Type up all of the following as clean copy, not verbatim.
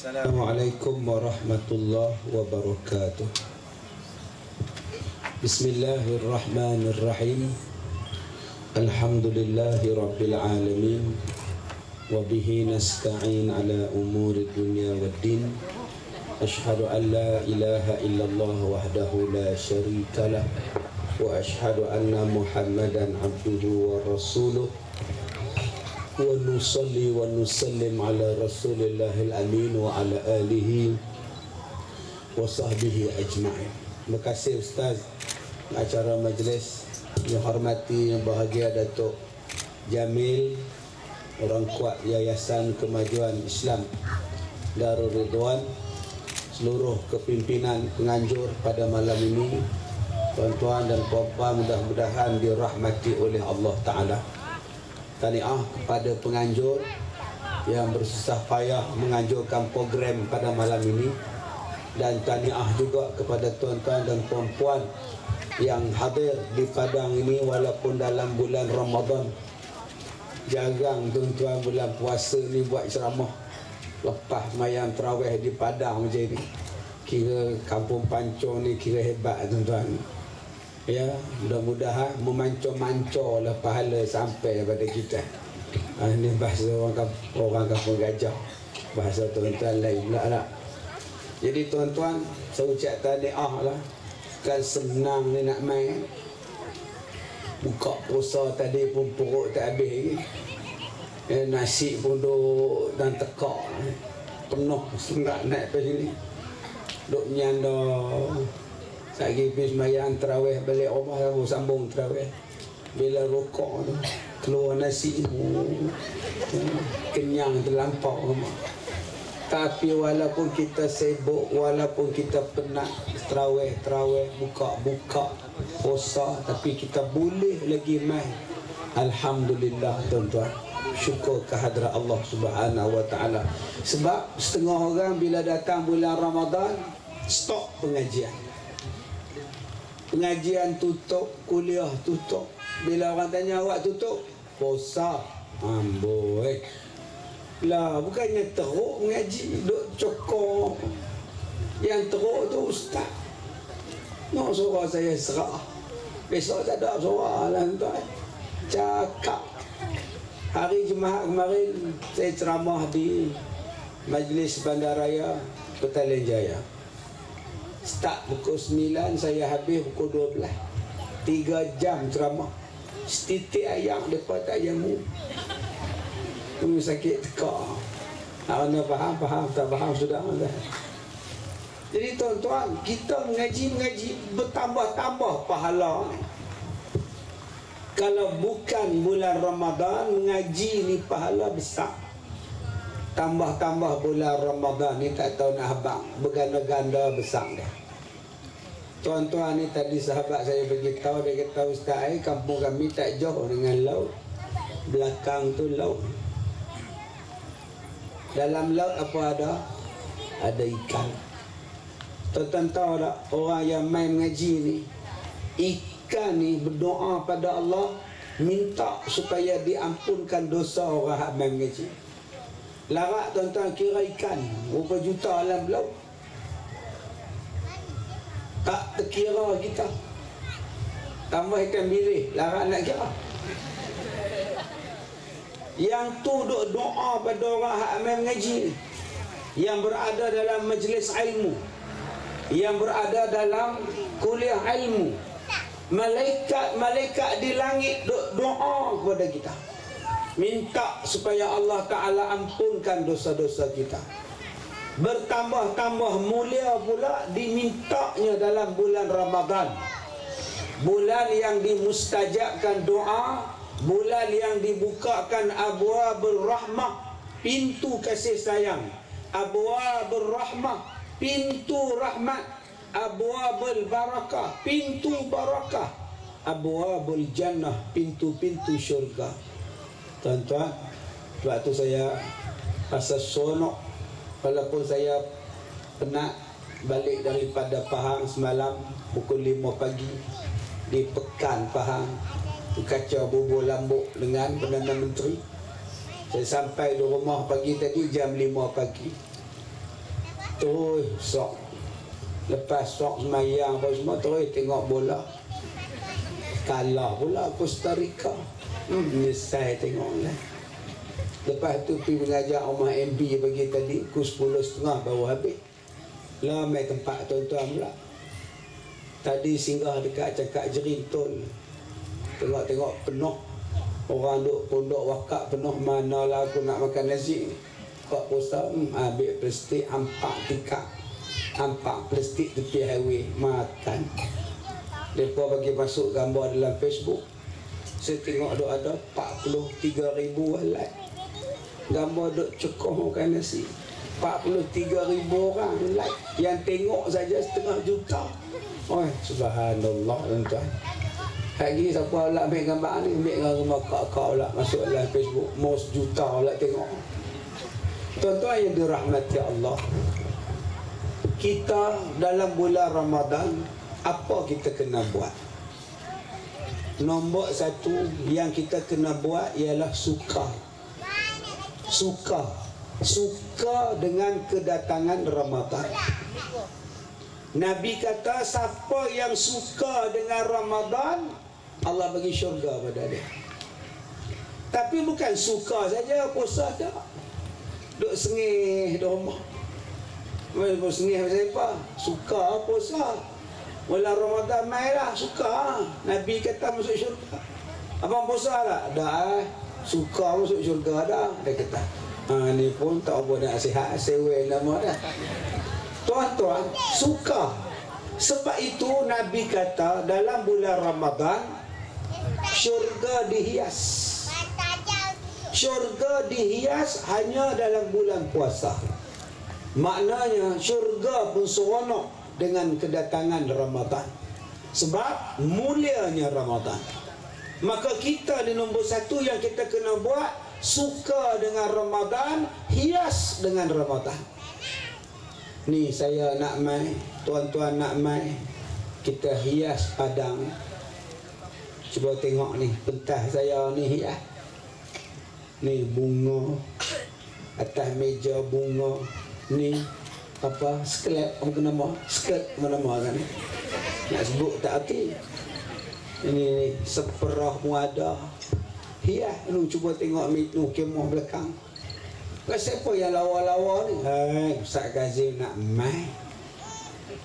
Assalamualaikum warahmatullahi wabarakatuh. Bismillahirrahmanirrahim. Alhamdulillahi rabbil alamin. Wabihi nasta'in ala umuri dunya waddin. Ashhadu an la ilaha illallah wahdahu la syarika lah. Wa ashhadu anna Muhammadan abduhu wa rasuluh. Wa nusalli wa nusallim ala rasulillahil amin wa ala alihi wa sahbihi ajma'in. Terima kasih Ustaz acara majlis. Yang hormati, yang bahagia Datuk Jamil, orang kuat Yayasan Kemajuan Islam Darul Ridwan, seluruh kepimpinan penganjur pada malam ini, tuan-tuan dan puan-puan, mudah-mudahan dirahmati oleh Allah Ta'ala. Tahniah kepada penganjur yang bersusah payah menganjurkan program pada malam ini, dan tahniah juga kepada tuan-tuan dan puan-puan yang hadir di padang ini walaupun dalam bulan Ramadan. Jarang tuan-tuan bulan puasa ni buat ceramah lepas mayang tarawih di padang macam ni. Kira kampung Pancong ni kira hebat tuan-tuan. Ya, mudah-mudahan memancor-mancor lah pahala sampai pada kita. Ini bahasa orang kampung Gajah, bahasa tuan-tuan lain pula lah. Jadi tuan-tuan, saya ucap tahniah lah. Kan senang ni nak main. Buka puasa tadi pun perut tak habis. Nasi pun duk dan tekak. Penuh senang naik ke sini. Duk nyanda. Lagi pergi sembahyang tarawih balik rumah, sambung tarawih. Bila rokok tu keluar nasi, kenyang terlampau. Tapi walaupun kita sibuk, walaupun kita penat tarawih, buka puasa, tapi kita boleh lagi main. Alhamdulillah tuan-tuan. Syukur kehadrat Allah Subhanahu wa taala. Sebab setengah orang bila datang bulan Ramadan stop pengajian. Pengajian tutup, kuliah tutup. Bila orang tanya awak tutup, puasa. Amboi. Lah, bukannya teruk mengaji, duk cokor. Yang teruk tu ustaz. Nak suruh saya serah. Besok tak ada suruh lah tuan. Cakap. Hari Jumaat kemarin saya ceramah di Majlis Bandaraya Petaling Jaya. Start pukul 9, saya habis pukul 12. 3 jam ceramah. Setitik ayam depan tak jamu. Sakit tekak. Nak faham, tak faham sudah. Jadi tuan-tuan, kita mengaji bertambah-tambah pahala. Kalau bukan bulan Ramadan, mengaji ni pahala besar. Tambah-tambah bulan Ramadan ni tak tahu nak habang, berganda-ganda besar dia. Tuan-tuan ni tadi sahabat saya beritahu, dia kata Ustaz, kampung kami tak jauh dengan laut. Belakang tu laut. Dalam laut apa ada? Ada ikan. Tuan-tuan tahu tak, orang yang main mengaji ni, ikan ni berdoa pada Allah, minta supaya diampunkan dosa orang yang main mengaji. Larat tuan-tuan kira ikan berapa juta alam laut. Tak terkira kita. Tambah ikan bilik, larat nak kira. Yang tu duk doa pada orang yang amal mengaji, yang berada dalam majlis ilmu, yang berada dalam kuliah ilmu. Malaikat di langit duk doa kepada kita, minta supaya Allah Ta'ala ampunkan dosa-dosa kita. Bertambah-tambah mulia pula dimintanya dalam bulan Ramadan, bulan yang dimustajabkan doa, bulan yang dibukakan abwabur rahmah, pintu kasih sayang. Abwabur rahmah, pintu rahmat. Abwabul barakah, pintu barakah. Abwabul jannah, pintu-pintu syurga. Tuan-tuan, waktu saya rasa sonok, walaupun saya penat balik daripada Pahang semalam pukul 5 pagi di Pekan Pahang, kacau bubur lambuk dengan Perdana Menteri. Saya sampai di rumah pagi tadi jam 5 pagi. Terus sok. Lepas sok semayang apa semua, terus tengok bola. Kalah pula Costa Rica. Menyesal tengok lah. Lepas tu pergi mengajar rumah MB pagi tadi, pukul 10.30 baru habis. Lah main tempat tuan-tuan pula. Tadi singgah dekat Cakak Jerintol. Tengok-tengok penuh. Orang duk pondok wakak penuh. Manalah aku nak makan nasi. Kak posa, ambil plastik, ampak tikar. Ampak plastik tepi highway. Makan. Mereka bagi masuk gambar dalam Facebook. Saya tengok duk ada 43,000 like. Gambar duk cekoh makan nasi. 43,000 orang like. Yang tengok saja 1,5 juta. Oh, subhanallah tuan-tuan. Hari siapa pula ambil gambar ni, ambil dengan rumah kak-kak pula masuk dalam Facebook, mau 1 juta pula tengok. Tuan-tuan yang dirahmati Allah, kita dalam bulan Ramadan, apa kita kena buat? Nombor 1 yang kita kena buat ialah suka dengan kedatangan Ramadan. Nabi kata siapa yang suka dengan Ramadan, Allah bagi syurga pada dia. Tapi bukan suka saja puasa tak. Duk sengih di rumah. Duk sengih pasal apa? Suka puasa. Bulan Ramadan mai lah, suka. Nabi kata masuk syurga. Abang puasa tak? Dah suka masuk syurga dah. Dia kata, ni pun tak apa nak sihat, sewa nama dah. Tuan-tuan, suka. Sebab itu Nabi kata dalam bulan Ramadan syurga dihias. Syurga dihias hanya dalam bulan puasa. Maknanya syurga pun seronok dengan kedatangan Ramadan. Sebab mulianya Ramadan. Maka kita di nombor 1 yang kita kena buat, suka dengan Ramadan, hias dengan Ramadan. Ni saya nak mai, tuan-tuan nak mai, kita hias padang. Cuba tengok ni, pentas saya ni hias. Ni bunga, atas meja bunga. Ni apa, skelep apa nama? Skirt apa nama kan ni? Nak sebut tak erti. Ini seperah muada. Hias, nu cuba tengok tu kemah belakang. Siapa yang lawa-lawa ni? Hai, Ustaz Kazim nak mai.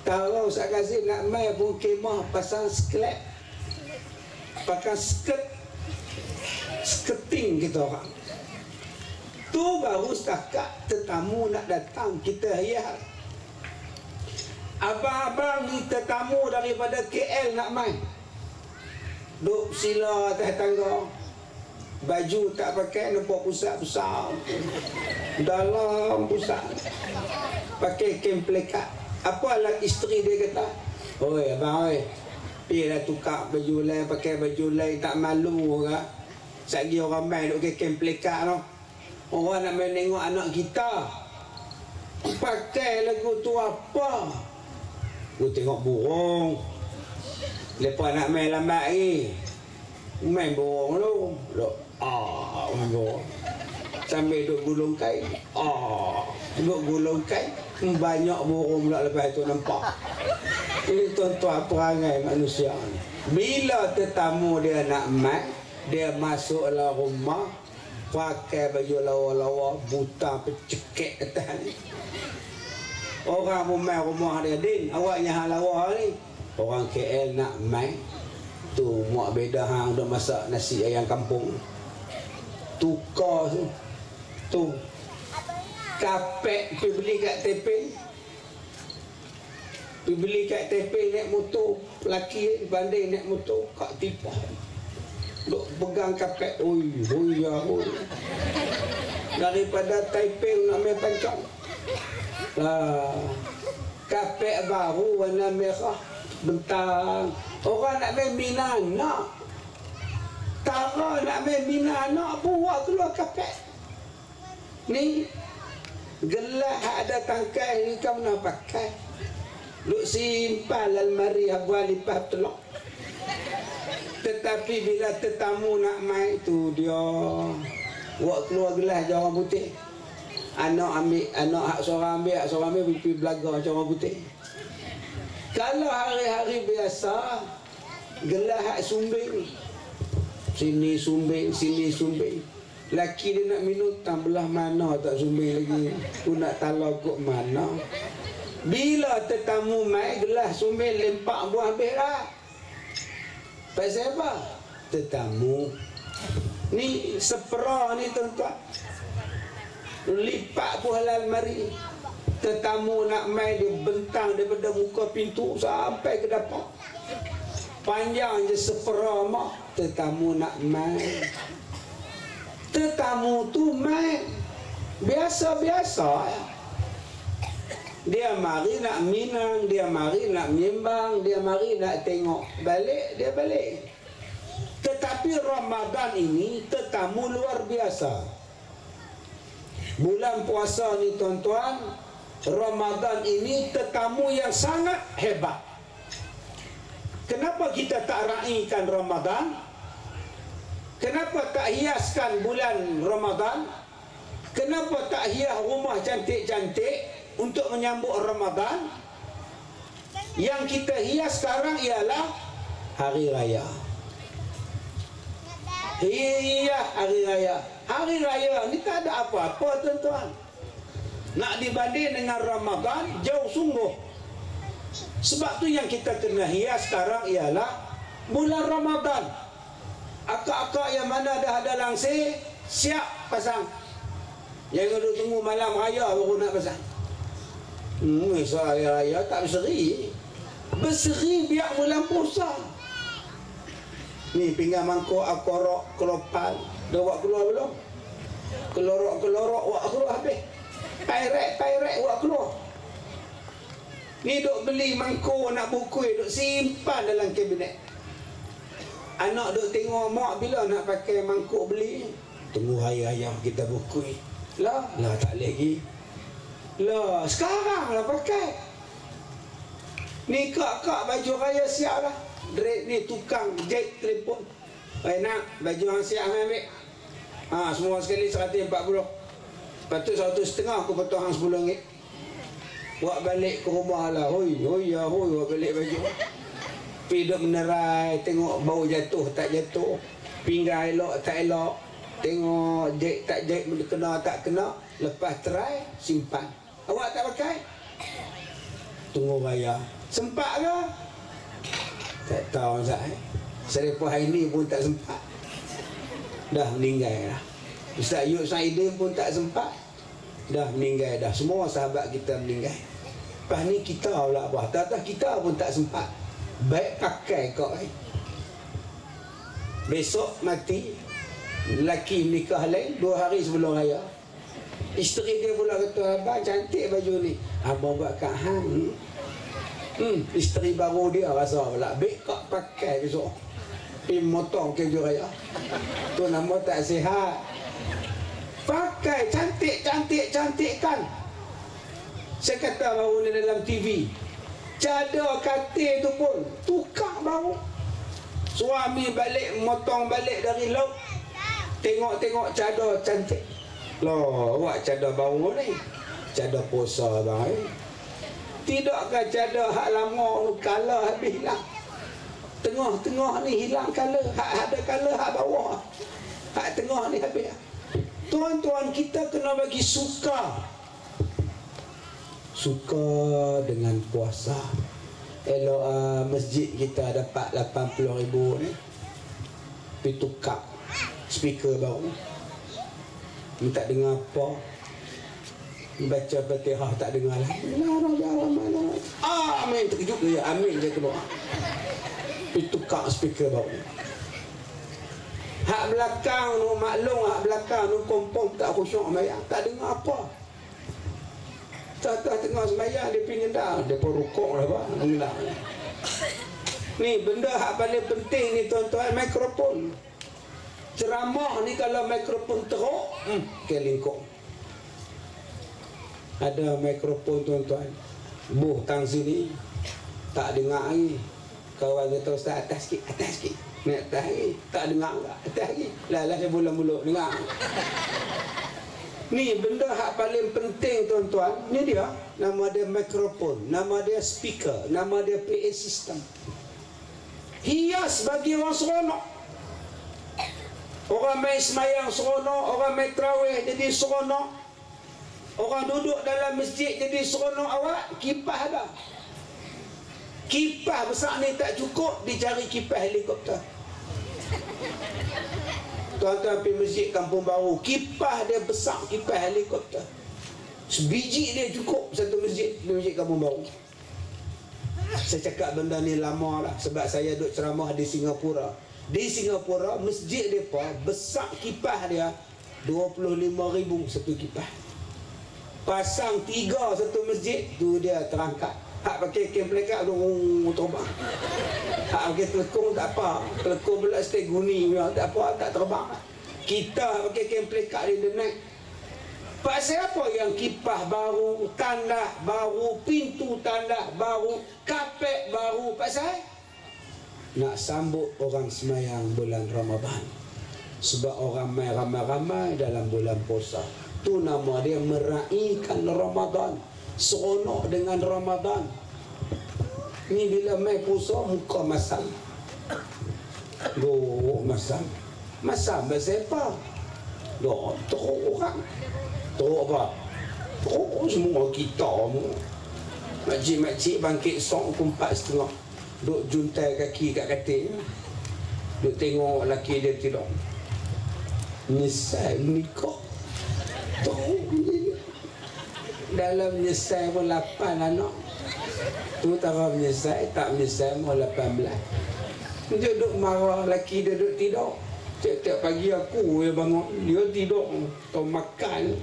Kalau Ustaz Kazim nak mai pun kemah pasang skelep. Pakai skirting kita orang. Tu baru setakat tetamu nak datang, kita hias. Abang-abang ni tetamu daripada KL nak mai. Duk sila atas tangga. Baju tak pakai, nampak pusat besar. Dalam pusat. Pakai kem plekat. Apa lah isteri dia kata? Oi abang oi, pergilah tukar baju lain, pakai baju lain, tak malu ke? Sagi orang main duk pakai kem plekat tu. Orang nak main tengok anak kita. Pakai lagu tu apa? Aku tengok burung. Lepas nak main lambat lagi. Main burung tu. Main burung. Sambil duk gulung kain. Duk gulung kain. Banyak burung pula lepas tu nampak. Ini tuan-tuan perangai manusia ni. Bila tetamu dia nak main, dia masuk dalam rumah, pakai baju lawa-lawa, buta pecekek atas ni. Orang pun main rumah dia, Din, awaknya hang lawa ni. Orang KL nak main. Tu muak beda hang dah masak nasi ayam kampung. Tukar tu. Tu. Kapek pergi beli kat Teping. Pergi beli kat Teping naik motor. Lelaki banding naik motor kat tipah. Duk pegang kapek. Oi, ya. Daripada Taipei nak main pancang. Kapek baru warna merah bentang. Orang nak main minana. Tara nak main minana, buat keluar kapek. Ni gelas ada tangkai ni kau nak pakai. Duk simpan almari abang lipat telok. Tetapi bila tetamu nak main tu dia buat keluar gelas orang putih. anak hak seorang ambil pipi belaga macam orang putih. Kalau hari-hari biasa gelah hak sumbing, sini sumbing. Laki dia nak minum tak belah mana tak sumbing lagi. Aku nak talau kok mana. Bila tetamu mai gelas sumbing lempak buah habis dah. Pasal apa? Tetamu ni sepera ni tuan-tuan. Lipat buah almari. Tetamu nak mai dia bentang daripada muka pintu sampai ke dapur. Panjang je sepera mak. Tetamu nak mai. Tetamu tu mai biasa-biasa. Dia mari nak minang, dia mari nak menyembang, dia mari nak tengok balik, dia balik. Tetapi Ramadan ini tetamu luar biasa. Bulan puasa ni tuan-tuan, Ramadan ini tetamu yang sangat hebat. Kenapa kita tak raikan Ramadan? Kenapa tak hiaskan bulan Ramadan? Kenapa tak hias rumah cantik-cantik untuk menyambut Ramadan? Yang kita hias sekarang ialah Hari Raya. Iya, Hari Raya. Hari Raya ni tak ada apa-apa tuan-tuan. Nak dibanding dengan Ramadan, jauh sungguh. Sebab tu yang kita kena hias sekarang ialah bulan Ramadan. Akak-akak yang mana dah ada langsir, siap pasang. Jangan duduk tunggu malam raya baru nak pasang. Esok hari raya tak berseri. Berseri biar bulan puasa. Ni pinggan mangkuk, akorok, kelopan. Dah buat keluar belum? Kelorok-kelorok buat keluar habis. Pairek buat keluar. Ni duk beli mangkuk nak bukui, duk simpan dalam kabinet. Anak duk tengok mak bila nak pakai mangkuk beli. Tunggu hari raya kita bukui. Lah tak lagi. Lah sekarang lah pakai. Ni kak baju raya siap lah. Ni tukang jahit telefon. Nak baju yang siap ambil. Semua sekali 140. Lepas tu 150 aku potong hang RM10. Buat balik ke rumah lah. Hoi buat balik baju. Pergi duduk menerai, tengok bau jatuh tak jatuh, pinggang elok tak elok, tengok jahit tak jahit, kena tak kena. Lepas try, simpan. Awak tak pakai? Tunggu raya. Sempat ke? Tak tahu Ustaz. Selepas hari ni pun tak sempat. Dah meninggal dah. Ustaz Yud Saidin pun tak sempat. Dah meninggal dah. Semua sahabat kita meninggal. Lepas ni kita pula apa? Tak kita pun tak sempat. Baik pakai kau. Besok mati. Lelaki menikah lain 2 hari sebelum raya. Isteri dia pula kata, abang cantik baju ni. Abang buat kat hang. Isteri baru dia rasa pula. Baik kau pakai besok. Pergi motong keju raya. Tu nama tak sihat. Pakai cantik-cantikkan. Saya kata baru ni dalam TV. Cadar katil tu pun tukar baru. Suami balik motong balik dari laut. Tengok cadar cantik. Loh, awak cadar baru ni. Cadar puasa bang. Tidakkah cadar hak lama tu kala habis hilang. Tengah-tengah ni hilang kala. Hak ada kala hak bawah. Hak tengah ni habis. Tuan-tuan, kita kena bagi suka dengan puasa. Elok masjid kita dapat 80,000 ni. Pergi tukar speaker baru. Minta dengar apa? Baca Fatihah tak dengar lah. Amin, terkejut dia. Amin dia keluar. Pergi tukar speaker baru. Hak belakang tu maklum, hak belakang tu kompong tak khusyuk sembahyang. Tak dengar apa. Tak tengah sembahyang dia pergi ngendang. Dia pun rukuk lah pak. Ngendang. Ni benda hak paling penting ni tuan-tuan, mikrofon. Ceramah ni kalau mikrofon teruk, kelingkuk. Ada mikrofon tuan-tuan. Buh tang sini. Tak dengar lagi. Kawan kata Ustaz atas sikit. Naik atas lagi. Tak dengar tak. Atas lagi. Lah saya bulan-bulan dengar. Ni benda hak paling penting tuan-tuan. Ni dia, nama dia mikrofon, nama dia speaker, nama dia PA system. Hias bagi orang seronok. Orang main semayang seronok, orang main tarawih jadi seronok, orang duduk dalam masjid jadi seronok. Awak kipas ada. Kipas besar ni tak cukup, dicari kipas helikopter. Tuan-tuan pergi masjid Kampung Baru, kipas dia besar, kipas helikopter. Sebiji dia cukup satu masjid di masjid Kampung Baru. Saya cakap benda ni lama lah, sebab saya duduk ceramah di Singapura. Di Singapura, masjid mereka besar, kipas dia 25,000 satu kipas. Pasang 3 satu masjid, tu dia terangkat. Hak pakai kem plekat tu terbang. Hak pakai telekung tak apa. Telekung pula stay guni tak apa, tak terbang. Kita pakai kem plekat dia naik. Pasal apa yang kipas baru, tandas baru, pintu tandas baru, kapet baru? Pasal nak sambut orang semayang bulan Ramadan. Sebab orang main ramai-ramai dalam bulan puasa. Tu nama dia meraihkan Ramadan, seronok dengan Ramadan. Ni bila main puasa muka masam. Loh, masam. Masam bahasa apa? Loh, teruk orang. Teruk apa? Teruk semua kita semua. Makcik-makcik bangkit sok pukul 4:30. Duk juntai kaki kat katil. Duk tengok lelaki dia tidur. Nyesal menikah. Teruk ni. Dalam menyesal pun 8 anak. Tu tara menyesal, tak menyesal pun 18. Dia duduk marah, lelaki dia duduk tidur. Tiap-tiap pagi aku yang bangun, dia tidur. Kau makan,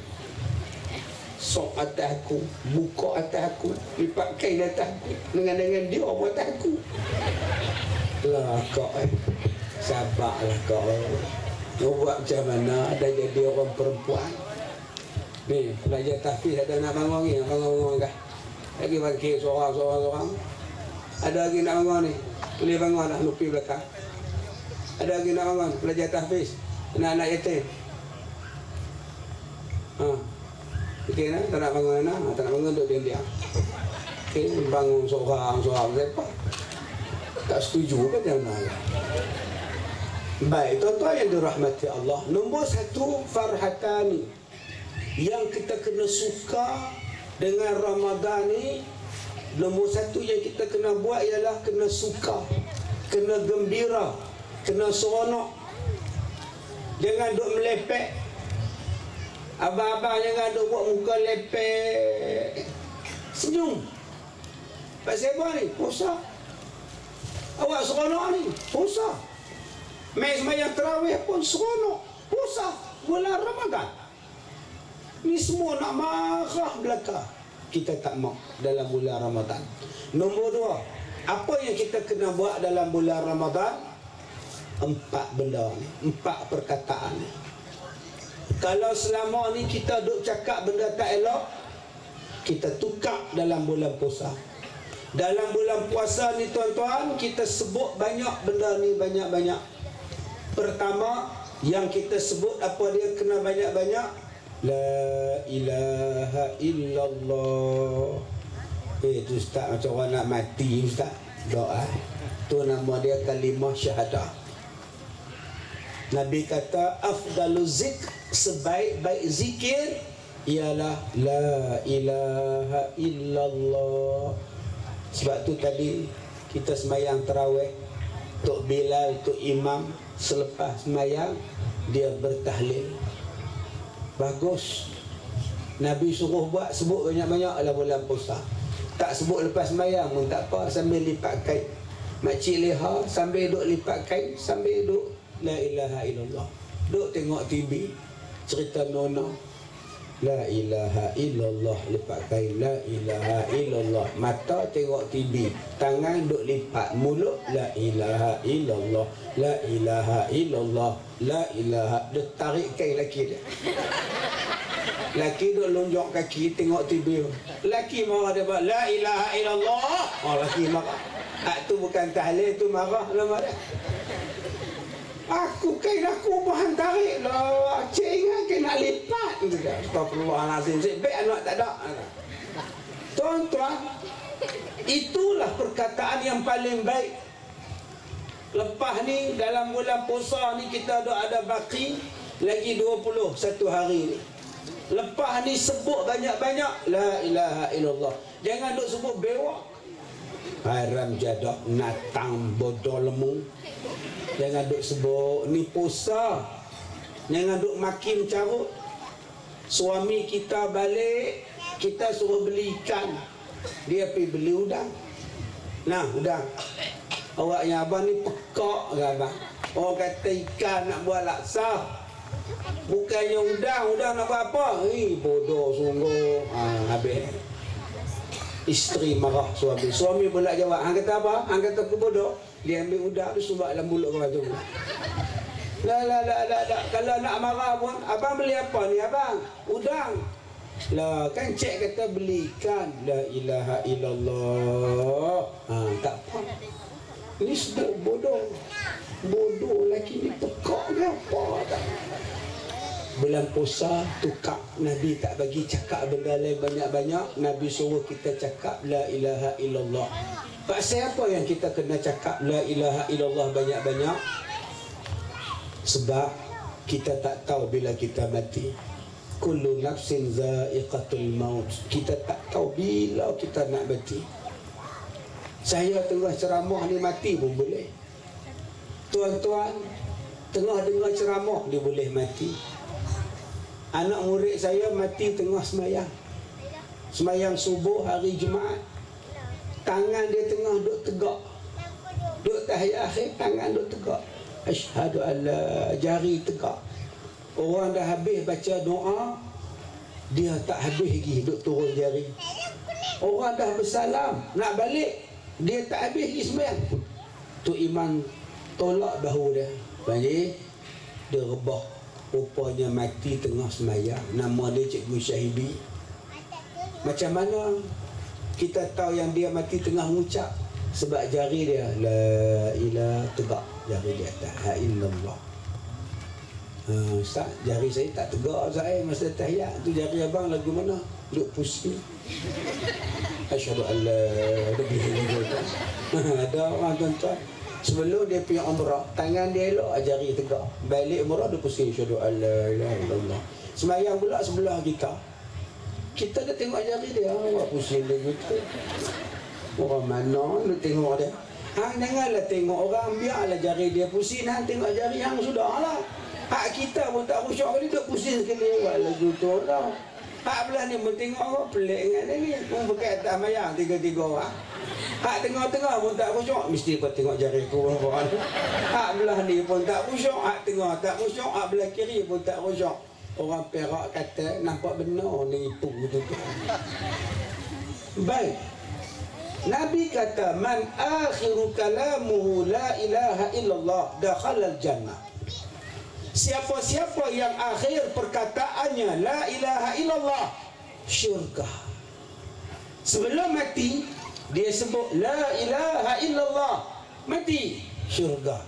sok atas aku, buka atas aku, lipat kain atas aku, dengan dia pun atas aku. Lah kau sabarlah kau. Kau buat macam mana, dah jadi orang perempuan. Ni, belajar tahfiz ada nak bangun ni, bangun kah? Lagi bangkit seorang. Ada lagi nak bangun ni, boleh bangun dah, lupi belakang. Ada lagi nak bangun, belajar tahfiz, anak-anak yatim. Okey nak, tak nak bangun anak, tak nak bangun duduk diam-diam. Okey, bangun seorang, siapa? Tak setuju kan jangan nak. Baik, tuan-tuan yang dirahmati Allah. Nombor 1, farhatani. Yang kita kena suka dengan Ramadan ni, nombor 1 yang kita kena buat ialah kena suka, kena gembira, kena seronok. Jangan duk melepek. Abang-abang jangan duk buat muka lepek. Senyum. Pasal apa ni? Puasa. Awak seronok ni? Puasa. Main sembahyang tarawih pun seronok. Puasa bulan Ramadan. Ni semua nak marah belaka. Kita tak mau dalam bulan Ramadan. Nombor 2, apa yang kita kena buat dalam bulan Ramadan? 4 benda ni, 4 perkataan ni. Kalau selama ni kita duk cakap benda tak elok, kita tukar dalam bulan puasa. Dalam bulan puasa ni tuan-tuan, kita sebut banyak benda ni, banyak-banyak. Pertama, yang kita sebut apa dia kena banyak-banyak? La ilaha illallah. Tu ustaz macam orang nak mati ustaz. Doa. Tu nama dia kalimah syahadah. Nabi kata afdalu zikr, sebaik-baik zikir ialah la ilaha illallah. Sebab tu tadi kita sembahyang tarawih, Tok Bilal, Tok Imam selepas sembahyang dia bertahlil. Bagus. Nabi suruh buat, sebut banyak-banyak dalam bulan puasa. Tak sebut lepas sembahyang pun tak apa, sambil lipat kain. Makcik leha sambil duk lipat kain, sambil duk la ilaha illallah. Duk tengok TV, cerita nona. La ilaha illallah, lipat kain. La ilaha illallah. Mata tengok TV, tangan duk lipat, mulut la ilaha illallah. La ilaha illallah. La ilaha. Dia tarik kain laki dia. Laki duk lonjok kaki tengok TV. Laki marah dia buat la ilaha illallah. Oh, laki marah. Hak tu bukan tahlil, tu marah lama dah. Aku bahan tarik lah. Cik ingat kain nak lipat. Astagfirullahaladzim. Baik anak tak ada. Tuan-tuan, itulah perkataan yang paling baik. Lepas ni dalam bulan puasa ni kita ada baki lagi 21 hari ni. Lepas ni sebut banyak-banyak la ilaha illallah. Jangan duk sebut bewak. Haram jadak natang bodoh lemu. Jangan duk sebut ni puasa. Jangan duk makin carut. Suami kita balik, kita suruh beli ikan. Dia pergi beli udang. Nah, udang. Awaknya abang ni pekak ke abang? Orang kata ikan nak buat laksa. Bukannya udang nak buat apa? Bodoh sungguh. Habis. Isteri marah suami. Suami pula jawab, hang kata apa? Hang kata aku bodoh. Dia ambil udang tu sumbak dalam mulut kau tu. La. Kalau nak marah pun, abang beli apa ni abang? Udang. Lah kan cik kata beli ikan. La ilaha illallah. Tak apa. Ini sebut bodoh. Bodoh lagi ni pekak ke apa tak? Bulan puasa tukar. Nabi tak bagi cakap benda lain banyak-banyak. Nabi suruh kita cakap la ilaha illallah. Pasal apa yang kita kena cakap la ilaha illallah banyak-banyak? Sebab kita tak tahu bila kita mati. Kullu nafsin za'iqatul maut. Kita tak tahu bila kita nak mati. Saya tengah ceramah ni mati pun boleh. Tuan-tuan tengah dengar ceramah dia boleh mati. Anak murid saya mati tengah semayang. Semayang subuh hari Jumaat. Tangan dia tengah duk tegak. Duk tahiyat akhir, tangan duk tegak. Asyhadu an la, jari tegak. Orang dah habis baca doa, dia tak habis lagi duk turun jari. Orang dah bersalam nak balik, dia tak habis lagi semayang. Tu imam tolak bahu dia. Jadi dia rebah. Rupanya mati tengah semayang. Nama dia Cikgu Syahibi. Macam mana kita tahu yang dia mati tengah mengucap? Sebab jari dia la ilaha tegak. Jari dia la illallah. Ustaz, jari saya tak tegak saya masa tahiyat. Tu jari abang lagu mana? Duk pusing. Asyhadu an la ilaha illallah. Ada orang tuan-tuan sebelum dia pergi umrah, tangan dia elok, jari tegak. Balik umrah dia pusing asyhadu an la ilaha illallah. Semayang pula sebelah kita. Kita dah tengok jari dia, awak pusing dia gitu. Orang mana nak tengok dia? Hang janganlah tengok orang, biarlah jari dia pusing, hang tengok jari hang sudahlah. Hak kita pun tak khusyuk kali duk pusing sekali awak lagu tu tau. Hak belah ni pun tengok orang pelik dengan dia ni. Pun pakai atas mayang tiga-tiga orang. Hak tengah-tengah pun tak khusyuk, mesti kau tengok jari aku orang. Hak belah ni pun tak khusyuk, hak tengah tak khusyuk, hak belah kiri pun tak khusyuk. Orang Perak kata nampak benar ni itu tu. Baik. Nabi kata man akhiru kalamuhu la ilaha illallah dakhala al-jannah. Siapa-siapa yang akhir perkataannya la ilaha illallah, syurga. Sebelum mati dia sebut la ilaha illallah, mati syurga.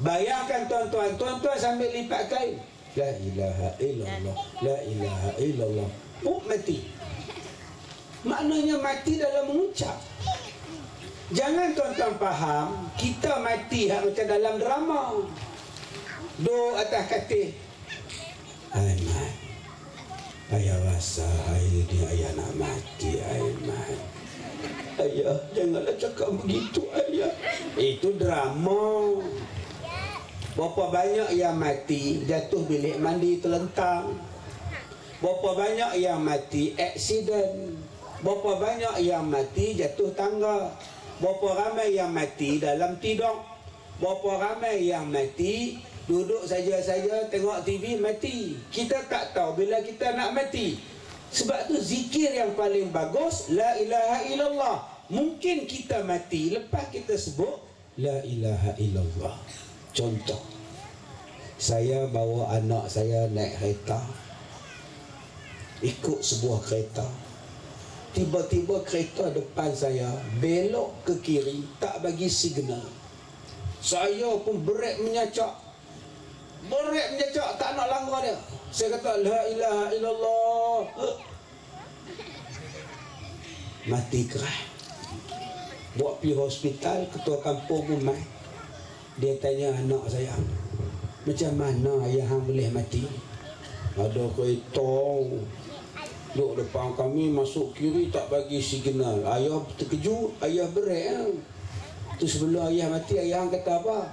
Bayangkan tuan-tuan sambil lipat kain la ilaha illallah, la ilaha illallah, mati. Maknanya mati dalam mengucap. Jangan tuan-tuan faham kita mati macam dalam drama. Duduk atas katil, Aiman, ayah rasa hari ni ayah nak mati, Aiman. Ayah, janganlah cakap begitu, ayah. Itu drama. Berapa banyak yang mati jatuh bilik mandi terlentang. Berapa banyak yang mati aksiden. Berapa banyak yang mati jatuh tangga. Berapa ramai yang mati dalam tidur. Berapa ramai yang mati duduk saja-saja tengok TV mati. Kita tak tahu bila kita nak mati. Sebab tu zikir yang paling bagus la ilaha illallah. Mungkin kita mati lepas kita sebut la ilaha illallah. Contoh, saya bawa anak saya naik kereta, ikut sebuah kereta. Tiba-tiba kereta depan saya belok ke kiri, tak bagi signal. Saya pun brek menyacak. Berat mencecak, tak nak langgar dia. Saya kata la ilaha illallah. Mati kerah. Buat pergi hospital, ketua kampung pun mai. Dia tanya anak saya, macam mana ayah hang boleh mati? Ada kereta duduk depan kami, masuk kiri tak bagi signal. Ayah terkejut, ayah berek. Tu sebelum ayah mati, ayah hang kata apa?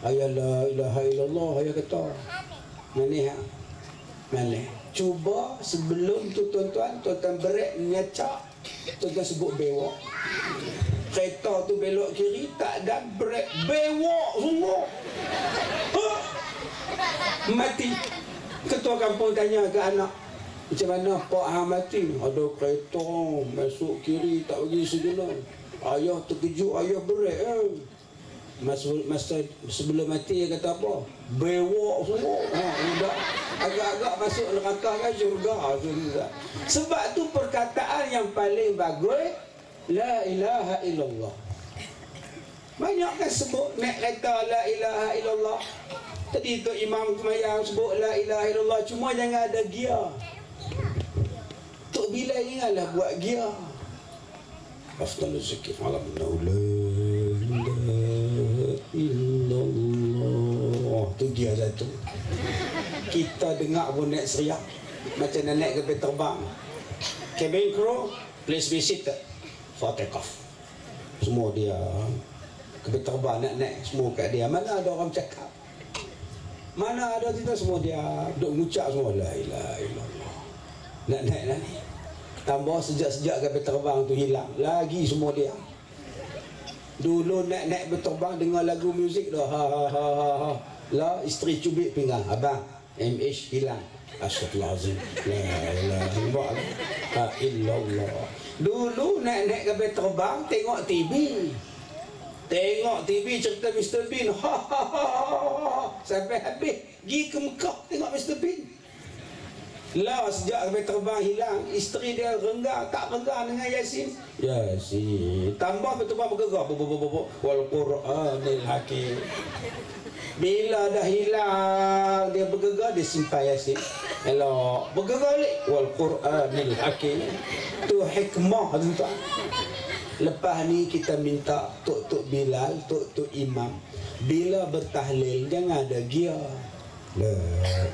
Ayah la ilaha illallah, ayah kata. Mana? Cuba sebelum tu tuan-tuan berek nyacak, tuan-tuan sebut bewok. Kereta tu belok kiri, tak ada brek, bewok semua. Mati. Ketua kampung tanya ke anak, macam mana pak hang mati? Ada kereta masuk kiri tak bagi signal. Ayah terkejut, ayah brek. Masa sebelum mati dia kata apa? Bewok semua. Agak-agak masuk neraka kan syurga. Sebab tu perkataan yang paling bagus, la ilaha illallah. Banyak kan sebut naik kereta la ilaha illallah. Tadi tu imam semayang sebut la ilaha illallah, cuma jangan ada gear. Tok Bilal ingatlah buat gear. Afdaluz zikr malam la ilaha illallah. Tu gear satu. Kita dengar pun naik seriak macam nak naik kapal terbang. Cabin crew, please visit for take off. Semua dia kapal terbang nak naik semua kat dia. Mana ada orang cakap, mana ada kita, semua dia duk mengucap semua la ilaha illallah. Nak naik lah ni. Tambah sejak-sejak kapal terbang tu hilang lagi semua dia. Dulu naik berterbang dengar lagu muzik dah ha. La isteri cubit pinggang, abang MH hilang. Astagfirullahalazim. La ilaha illallah. Dulu naik kapal terbang tengok TV. Tengok TV cerita Mr. Bean. Sampai habis. Pergi ke Mekah tengok Mr. Bean. Lah sejak kapal terbang hilang, isteri dia renggang, tak renggang dengan Yasin. Tambah berterbang bergerak. Wal Quranil Hakim. Bila dah hilang, dia bergegar, dia simpan Yasin. Elok, bergegar balik. Wal Quranil Hakim. Tu hikmah tuan-tuan. Lepas ni kita minta Tok Bilal, Tok Imam, bila bertahlil jangan ada gear. La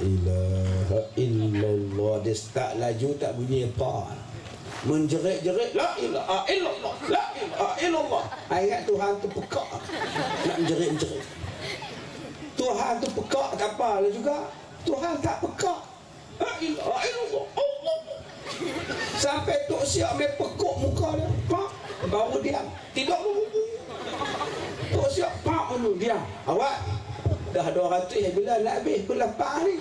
ilaha illallah. Dia start laju tak bunyi apa. Menjerit-jerit la ilaha illallah, la ilaha illallah. Ingat Tuhan tu pekak nak menjerit-jerit. Tuhan tu pekak tak apalah juga. Tuhan tak pekak. La ilaha illallah, Allah. Sampai Tok Siap main pekuk muka dia. Pak, baru diam. Tidak dulu. Tok Siap pak dulu diam. Awak dah 200 bila nak habis pun lepas ni.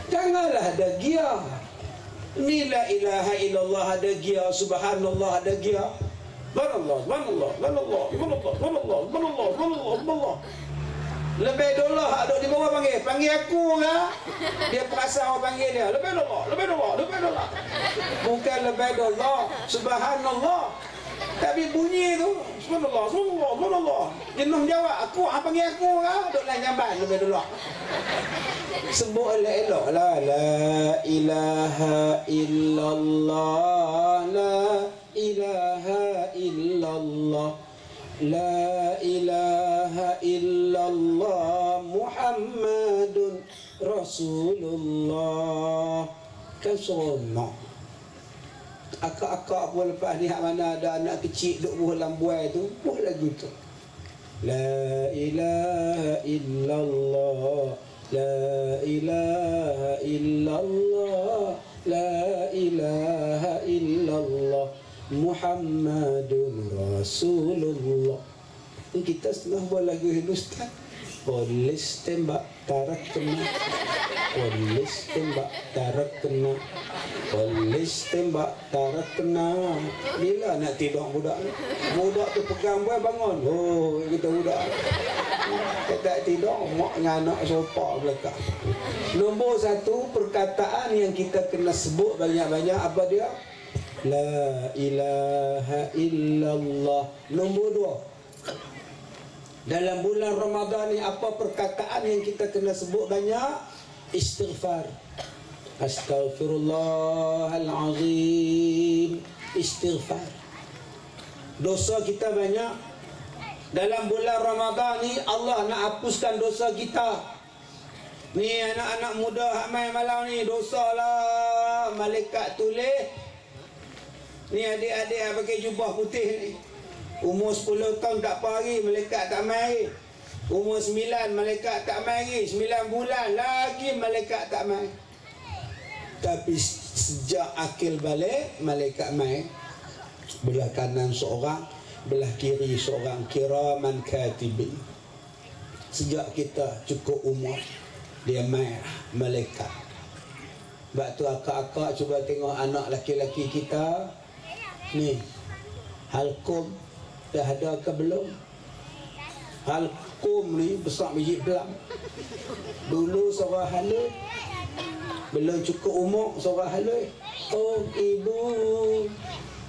Janganlah ada gia. Ni la ilaha illallah ada gia, subhanallah ada gia. Subhanallah, subhanallah, subhanallah, subhanallah, subhanallah, subhanallah, subhanallah. Lebih dulu duduk di bawah panggil aku lah. Dia perasan orang panggil dia. Lebih dulu, lebih dulu, lebih dulu. Bukan lebih dulu, subhanallah. Tapi bunyi tu subhanallah, subhanallah, subhanallah. Jenuh jawab, aku panggil aku lah. Duduk lain jamban lebih dulu. Sebut elok-elok lah. La ilaha illallah, la ilaha illallah, la ilaha illallah, Muhammadun Rasulullah. Kan seronok. Akak-akak pun lepas ni hak mana ada anak kecil duk buah lambuai tu, buah lagu tu. La ilaha illallah, la ilaha illallah, la ilaha illallah, Muhammadun Rasulullah. Ini kita setengah buat lagu Hindustan. Polis tembak tarak kena, polis tembak tarak kena, polis tembak tarak kena. Bila nak tidur budak ni? Budak tu pegang buat bangun. Oh, kita budak. Tak tidur, mak dengan anak sopak belakang. Nombor 1, perkataan yang kita kena sebut banyak-banyak apa dia? La ilaha illallah. Nombor 2, Dalam bulan Ramadan ni apa perkataan yang kita kena sebut banyak? Istighfar. Astaghfirullahalazim. Istighfar. Dosa kita banyak. Dalam bulan Ramadan ni Allah nak hapuskan dosa kita. Ni anak-anak muda hak main malam ni, dosa lah. Malaikat tulis. Ni adik-adik yang pakai jubah putih ni, umur 10 tahun tak apa lagi, malaikat tak main. Umur 9, malaikat tak main lagi. 9 bulan lagi, malaikat tak main. Tapi sejak akil balik, malaikat main. Belah kanan seorang, belah kiri seorang, kiraman katibin. Sejak kita cukup umur, dia main malaikat. Sebab tu akak-akak cuba tengok anak laki-laki kita ni, halkum dah ada ke belum? Halkum ni besar biji belang. Dulu seorang halus, belum cukup umur seorang halus. Oh ibu,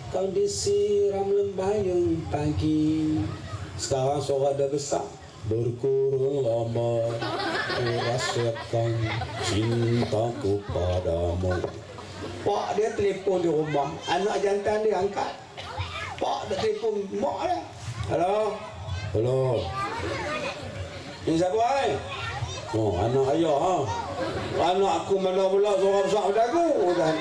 kau disiram lembayung pagi. Sekarang seorang dah besar, berkurang lama rasakan cintaku padamu. Pak dia telefon di rumah, anak jantan dia angkat. Pak dia telefon mak dia. Hello. Hello. Ini siapa ai? Oh, anak ayah ha. Anak aku mana pula seorang besar pada aku dah.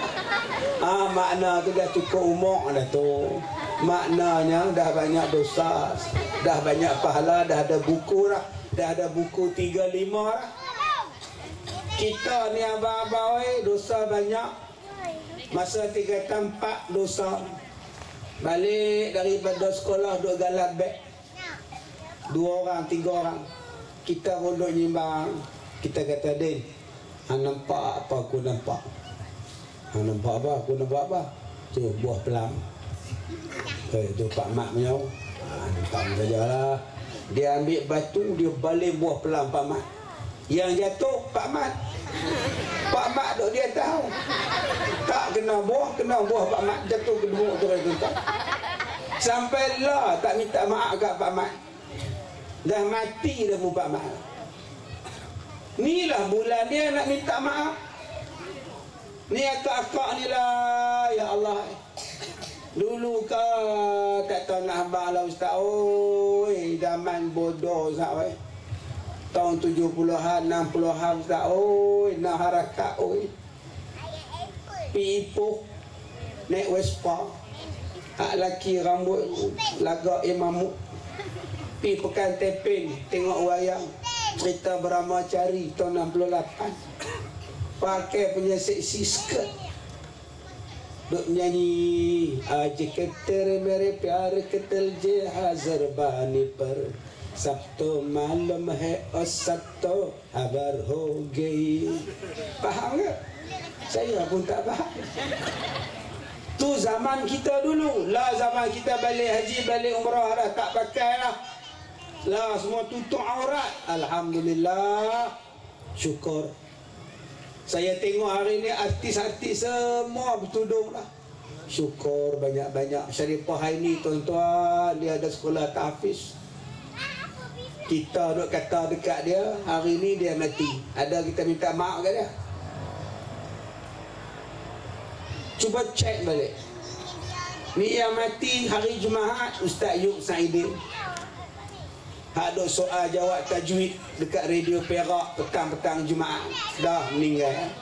Makna tu dah cukup umur dah tu. Maknanya dah banyak dosa, dah banyak pahala, dah ada buku dah. Dah ada buku 35 dah. Kita ni abang-abang dosa banyak. Masa 3 4 dosa. Balik daripada sekolah duk galat beg. 2 orang, 3 orang. Kita duduk nyimbang. Kita kata, Din, hang nampak apa aku nampak? Hang nampak apa? Aku nampak apa? Tu buah pelam. Tu Pak Mat punya. Nampak sajalah. Dia ambil batu, dia balik buah pelam Pak Mat. Yang jatuh Pak Mat. Pak Mat duk dia tahu. Tak kena buah Pak Mat, jatuh ke dua tu. Sampailah tak minta maaf kat Pak Mat. Dah mati dah Pak Mat. Inilah bulan dia nak minta maaf. Ni akak-akak ni lah, ya Allah. Dulu kau tak tahu nak abang lah ustaz. Oi, zaman bodoh ustaz oi. Tahun 70-an, 60-an ustaz. Oi, nak harakat oi. Pi Ipoh naik Vespa. Hak laki rambut lagak imamuk. Pi Pekan Teping tengok wayang cerita Brahma Cari tahun 68. Pakai punya seksi skirt. Duk nyanyi Aaj ketere mere pyar ketel je hazar bani par Sabto malam hai aur Sabto habar ho gayi. Faham ke? Saya pun tak faham. Tu zaman kita dulu. Lah zaman kita balik haji, balik umrah dah tak pakai lah. Lah semua tutup aurat. Alhamdulillah. Syukur. Saya tengok hari ni artis-artis semua bertudung lah. Syukur banyak-banyak. Syarifah Haini tuan-tuan, dia ada sekolah tahfiz. Kita duk kata dekat dia, hari ni dia mati. Ada kita minta maaf kat dia. Cuba cek balik. Ni yang mati hari Jumaat, Ustaz Yub Saidin. Hak duk soal jawab tajwid dekat radio Perak petang-petang Jumaat. Dah meninggal.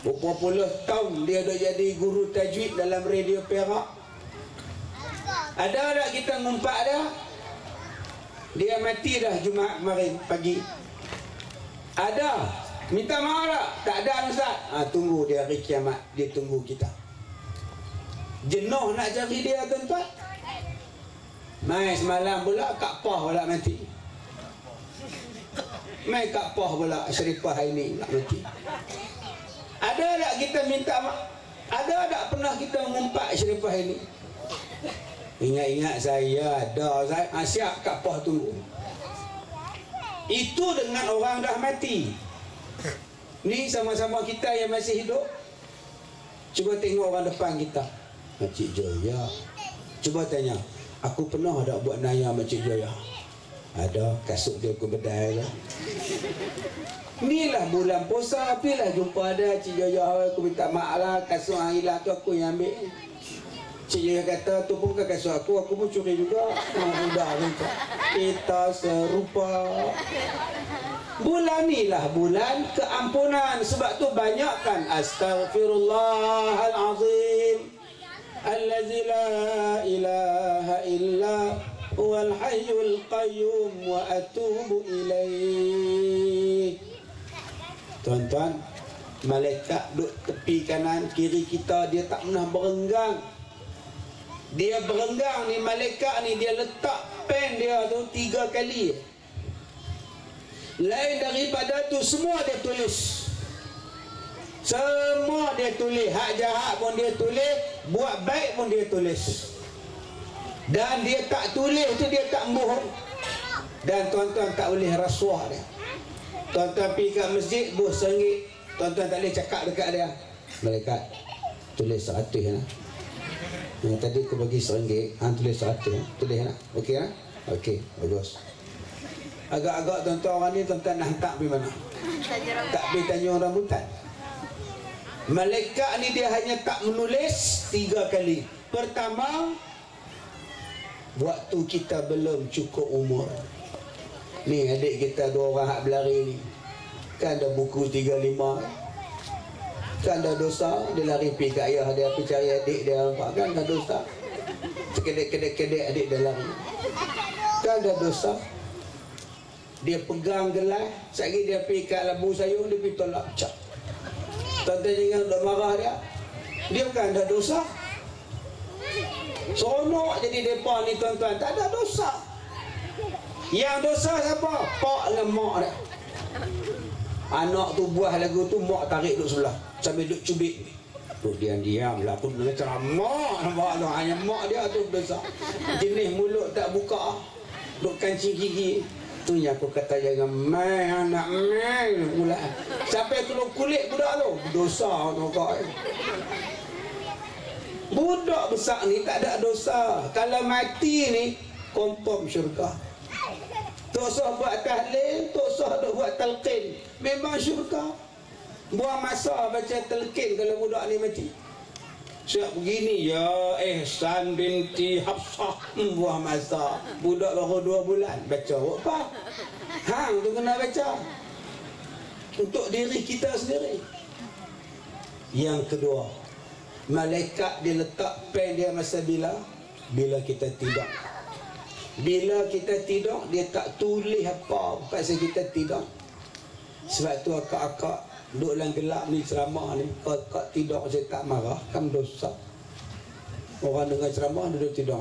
Berapa puluh tahun dia dah jadi guru tajwid dalam radio Perak. Ada tak kita ngumpat dia? Dia mati dah Jumaat kemarin pagi. Ada. Minta maaf tak? Tak ada Ustaz. Tunggu dia hari kiamat. Dia tunggu kita. Jenuh nak cari dia tuan-tuan. Mai semalam pula Kak Pah pula mati. Mai Kak Pah pula Syarifah ini nak mati. Ada tak kita minta maaf? Ada tak pernah kita mengumpat Syarifah ini? Ingat-ingat saya ada Ustaz. Siap Kak Pah tunggu. Itu dengan orang dah mati. Ni sama-sama kita yang masih hidup. Cuba tengok orang depan kita. Encik Jaya. Cuba tanya, Aku pernah ada buat naya sama Cik Joya. Ada kasut dia aku bedai lah. Ni lah bulan puasa, apilah jumpa ada Cik Joya. Aku minta maaf lah, kasut yang hilang tu aku yang ambil. Cik Joya kata tu pun bukan kasut aku pun curi juga. Udah minta. Kita serupa. Bulan ni lah bulan keampunan. Sebab tu banyakkan astaghfirullahalazim allazi la ilaha illa huwal hayyul qayyum wa atubu ilaih. Tuan-tuan, malaikat duduk tepi kanan kiri kita, dia tak pernah berenggang. Dia berenggang ni, malaikat ni dia letak pen dia tu 3 kali. Lain daripada tu semua dia tulis. Semua dia tulis. Hak jahat pun dia tulis, buat baik pun dia tulis. Dan dia tak tulis tu, dia tak bohong. Dan tuan-tuan tak boleh rasuah dia. Tuan-tuan pergi kat masjid, bos RM1, tuan-tuan tak boleh cakap dekat dia, malaikat tulis 100 lah. Yang tadi aku bagi RM1, hang tulis 100 lah. Tulis lah. Okey lah? Okey, bagus. Agak-agak tuan-tuan orang ni, tuan-tuan nak hantar pergi mana? Tak pergi Tanjung Rambutan. Malaikat ni dia hanya tak menulis 3 kali. Pertama, waktu kita belum cukup umur. Ni adik kita 2 orang hak berlari ni, kan ada buku 35, kan ada dosa. Dia lari pergi ke ayah dia, pergi cari adik dia, nampak kan ada dosa. Kedek-kedek adik dia lari, kan ada dosa. Dia pegang gelas, sekali dia pergi kat labu sayur, dia pergi tolak cap. Tuan-tuan jangan duk marah dia. Dia bukan ada dosa. Seronok jadi mereka ni tuan-tuan, tak ada dosa. Yang dosa siapa? Pak dengan mak dia. Anak tu buah lagu tu, mak tarik duduk sebelah sambil duduk cubit. Duduk diam-diam lah, aku nak ceramah nampak tu. Hanya mak dia tu dosa. Jenis mulut tak buka, duduk kancing gigi. Tu yang aku kata jangan main anak main pula. Sampai keluar kulit budak tu, dosa tu kau. Budak besar ni tak ada dosa. Kalau mati ni confirm syurga. Tak usah buat tahlil, tak usah buat talqin, memang syurga. Buang masa baca talqin kalau budak ni mati. Siap begini, ya Ihsan binti Hafsah, buang masa. Budak baru 2 bulan baca apa? Hang tu kena baca untuk diri kita sendiri. Yang kedua, malaikat dia letak pen dia masa bila kita tidur. Bila kita tidur, dia tak tulis apa pasal kita tidur. Sebab tu akak-akak duduk dalam gelap ni ceramah ni, kalau tidur saya tak marah, kan dosa. Orang dengar ceramah duduk tidur.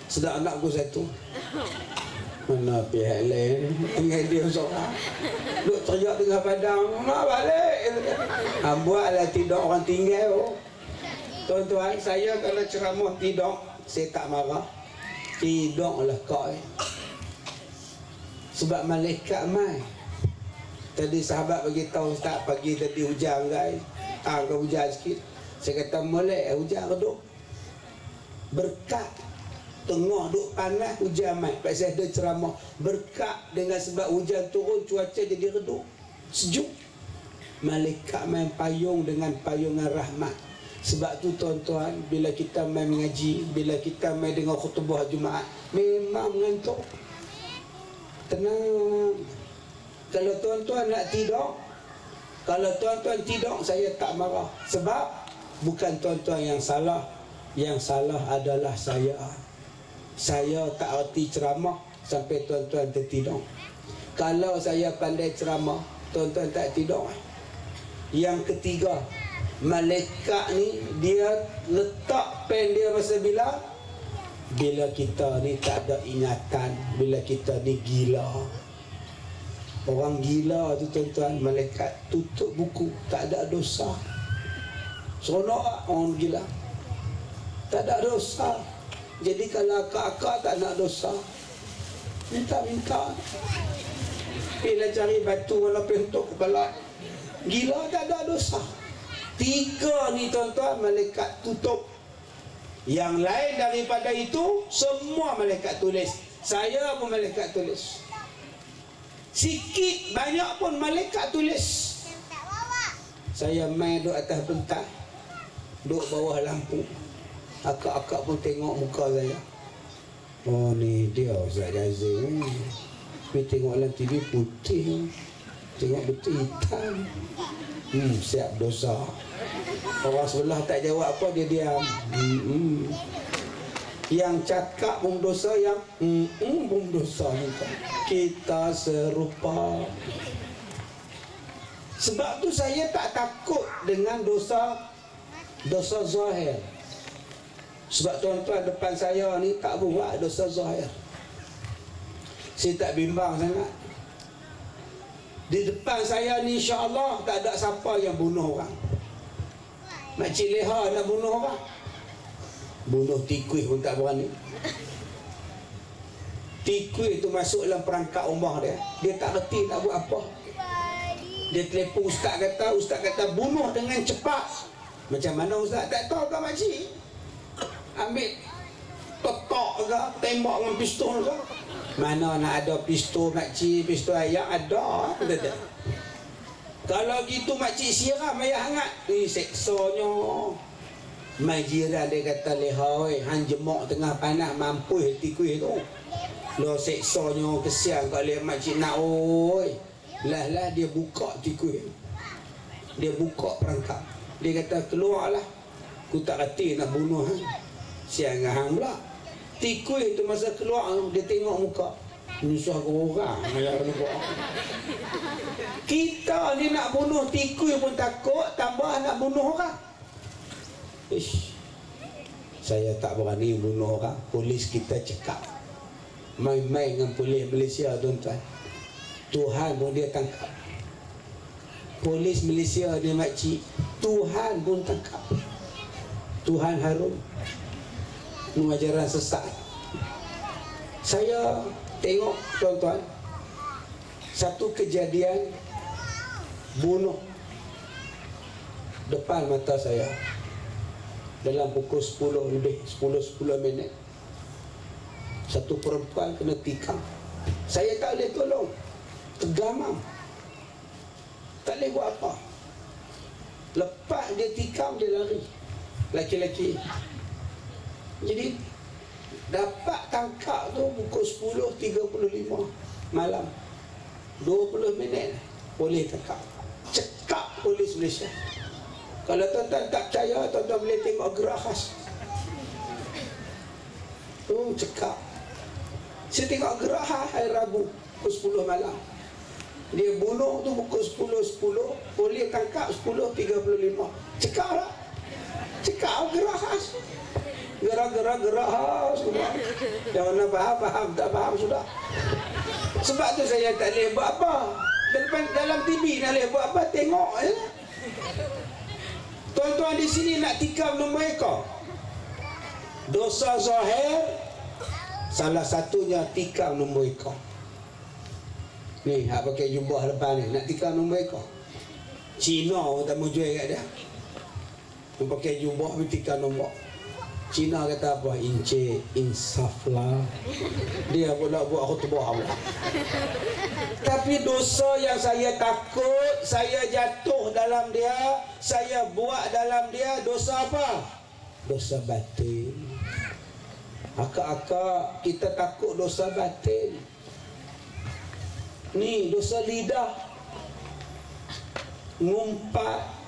Sedap anak aku satu, mana pihak lain dengan dia seorang duduk teriak tengah padang, nak balik. Buatlah tidur orang tinggal. Tuan-tuan, saya kalau ceramah tidur, saya tak marah. Tidurlah kau. Sebab malaikat mai. Tadi sahabat bagi tahu, Ustaz, pagi tadi hujan guys. Ke hujan sikit. Saya kata molek hujan redup. Berkat tengah duk panas hujan mai. Pasal ada ceramah. Berkat dengan sebab hujan turun, cuaca jadi redup, sejuk. Malaikat main payung dengan payungan rahmat. Sebab tu tuan-tuan, bila kita main mengaji, bila kita main dengar khutbah Jumaat, memang mengantuk. Tenang. Kalau tuan-tuan nak tidur, kalau tuan-tuan tidur, saya tak marah. Sebab bukan tuan-tuan yang salah. Yang salah adalah saya. Saya tak erti ceramah sampai tuan-tuan tertidur. Kalau saya pandai ceramah, tuan-tuan tak tidur. Yang ketiga, malaikat ni dia letak pen dia masa bila kita ni tak ada ingatan, bila kita ni gila. Orang gila tu tuan-tuan, malaikat tutup buku, tak ada dosa. Seronok orang gila, tak ada dosa. Jadi kalau akak-akak tak nak dosa, minta-minta, bila cari batu walaupun untuk kepala. Gila tak ada dosa. 3 ni tuan-tuan, malaikat tutup. Yang lain daripada itu semua malaikat tulis. Saya pun malaikat tulis. Sikit banyak pun malaikat tulis. Saya main duduk atas pentas, duduk bawah lampu. Akak-akak pun tengok muka saya. Oh ni dia Ustaz Jazim. Tapi tengok dalam TV putih, tengok betul hitam. Siap dosa. Orang sebelah tak jawab apa, dia diam. Yang cakap pun dosa, yang pun dosa juga. Kita serupa. Sebab tu saya tak takut dengan dosa zahir. Sebab tuan-tuan depan saya ni tak buat dosa zahir. Saya tak bimbang sangat. Di depan saya ni insya-Allah tak ada siapa yang bunuh orang. Makcik Leha nak bunuh orang, bunuh tikus pun tak berani. Tikus tu masuk dalam perangkap rumah dia, dia tak reti nak buat apa. Dia telefon ustaz kata bunuh dengan cepat. Macam mana ustaz? Tak tahu ke makcik? Ambil totok ke, tembak dengan pistol ke? Mana nak ada pistol makcik, pistol ayam ada. Kalau gitu makcik siram air hangat. Seksanya. Mai jiran dia kata, Leha oi, hang jemok tengah panas mampus tikus tu. Lo seksanya kesian kat leh makcik nak oi. Lah dia buka tikus. Dia buka perangkap. Dia kata keluarlah. Aku tak reti nak bunuh hang. Siang dengan hang pula. Tikus tu masa keluar dia tengok muka. Nyusah ke orang. Kita ni nak bunuh tikus pun takut, tambah nak bunuh orang. Saya tak berani bunuh orang. Polis kita cekap. Main-main dengan polis Malaysia tuan-tuan. Tuhan pun dia tangkap. Polis Malaysia ni makcik, Tuhan pun tangkap. Tuhan harum. Pengajaran sesat. Saya tengok tuan-tuan, satu kejadian bunuh depan mata saya dalam pukul 10 lebih 10 minit. Satu perempuan kena tikam. Saya tak boleh tolong, tergamam, tak boleh buat apa. Lepas dia tikam, dia lari, laki-laki. Jadi dapat tangkap tu pukul 10.35 malam. 20 minit boleh tangkap. Cekap polis Malaysia. Kalau tuan-tuan tak percaya, tuan-tuan boleh tengok gerak khas. Cekap. Saya tengok gerak khas hari Rabu pukul 10 malam. Dia bunuh tu pukul 10.10, boleh tangkap 10.35. Cekap lah. Cekap gerak khas. Gerak khas. Yang mana faham, tak faham sudah. Sebab tu saya tak boleh buat apa. Dalam TV nak boleh buat apa, tengok je. Tuan-tuan di sini nak tikam nombor ekor. Dosa zahir, salah satunya tikam nombor ekor. Ni, hak pakai jubah depan ni, nak tikam nombor ekor. Cina pun tak mau jual kat dia. Pakai jubah, tikam nombor. Cina kata apa? Encik, insaflah. Dia pula buat khutbah pula. Tapi dosa yang saya takut, saya jatuh dalam dia, saya buat dalam dia, dosa apa? Dosa batin. Akak-akak, kita takut dosa batin. Ni, dosa lidah. Ngumpat,